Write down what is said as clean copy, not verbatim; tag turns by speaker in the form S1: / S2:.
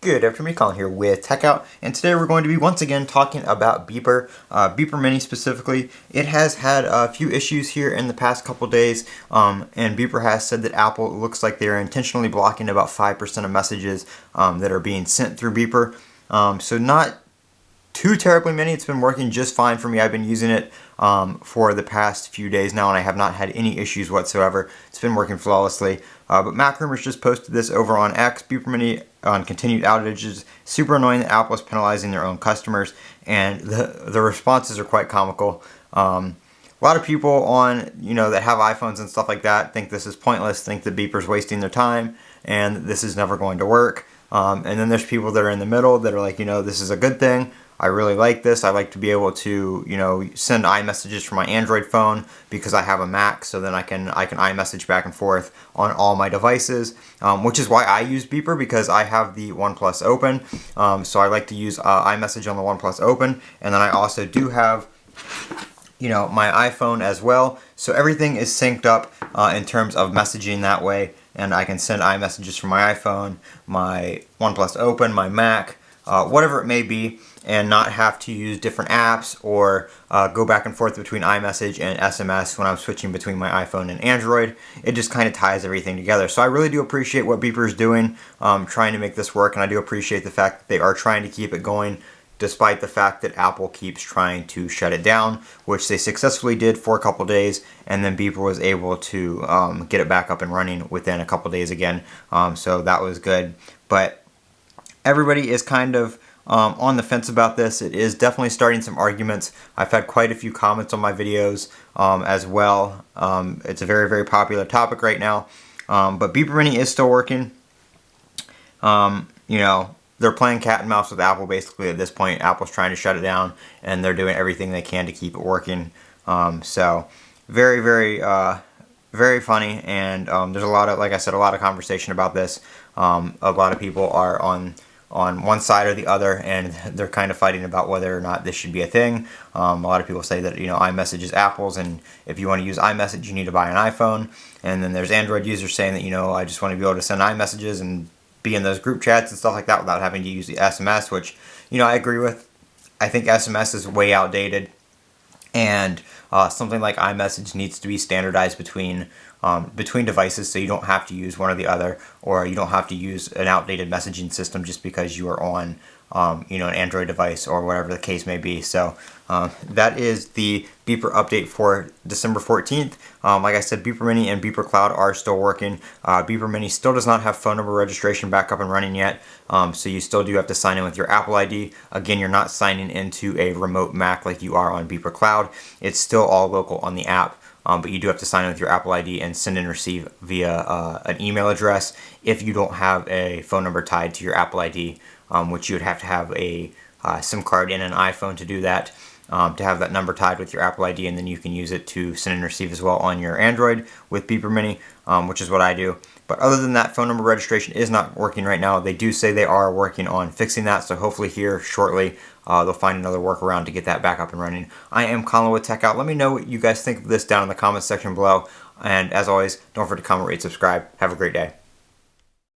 S1: Good afternoon, Colin here with Techout, and today we're going to be once again talking about Beeper, Beeper Mini specifically. It has had a few issues here in the past couple days, and Beeper has said that Apple looks like they're intentionally blocking about 5% of messages that are being sent through Beeper. So not too terribly many. It's been working just fine for me. I've been using it for the past few days now, and I have not had any issues whatsoever. It's been working flawlessly. But Mac Rumors just posted this over on X. Beeper Mini on continued outages. Super annoying that Apple is penalizing their own customers, and the responses are quite comical. A lot of people that have iPhones and stuff like that think this is pointless, think that Beeper's wasting their time, and this is never going to work. And then there's people that are in the middle that are like, this is a good thing. I really like this. I like to be able to, send iMessages from my Android phone because I have a Mac, so then I can iMessage back and forth on all my devices, which is why I use Beeper, because I have the OnePlus Open. So I like to use iMessage on the OnePlus Open, and then I also do have my iPhone as well. So everything is synced up in terms of messaging that way, and I can send iMessages from my iPhone, my OnePlus Open, my Mac, whatever it may be, and not have to use different apps or go back and forth between iMessage and SMS when I'm switching between my iPhone and Android. It just kind of ties everything together. So I really do appreciate what Beeper is doing, trying to make this work, and I do appreciate the fact that they are trying to keep it going despite the fact that Apple keeps trying to shut it down, which they successfully did for a couple days, and then Beeper was able to get it back up and running within a couple days again. So that was good. But everybody is kind of on the fence about this. It is definitely starting some arguments. I've had quite a few comments on my videos as well. It's a very, very popular topic right now. But Beeper Mini is still working. They're playing cat and mouse with Apple basically at this point. Apple's trying to shut it down, and they're doing everything they can to keep it working. So very, very, very funny, and there's a lot of, like I said, a lot of conversation about this. A lot of people are on one side or the other, and they're kind of fighting about whether or not this should be a thing. A lot of people say that iMessage is Apple's, and if you want to use iMessage, you need to buy an iPhone. And then there's Android users saying that I just want to be able to send iMessages and be in those group chats and stuff like that without having to use the SMS, which I agree with. I think SMS is way outdated, and something like iMessage needs to be standardized between devices, so you don't have to use one or the other, or you don't have to use an outdated messaging system just because you are on an Android device or whatever the case may be. So that is the Beeper update for December 14th. Like I said, Beeper Mini and Beeper Cloud are still working. Beeper Mini still does not have phone number registration back up and running yet, so you still do have to sign in with your Apple ID. Again, you're not signing into a remote Mac like you are on Beeper Cloud. It's still all local on the app. But you do have to sign in with your Apple ID and send and receive via an email address if you don't have a phone number tied to your Apple ID, which you would have to have a SIM card in an iPhone to do that, to have that number tied with your Apple ID, and then you can use it to send and receive as well on your Android with Beeper Mini, which is what I do. But other than that, phone number registration is not working right now. They do say they are working on fixing that, so hopefully here shortly they'll find another workaround to get that back up and running. I am Colin with Techout. Let me know what you guys think of this down in the comments section below. And as always, don't forget to comment, rate, subscribe. Have a great day.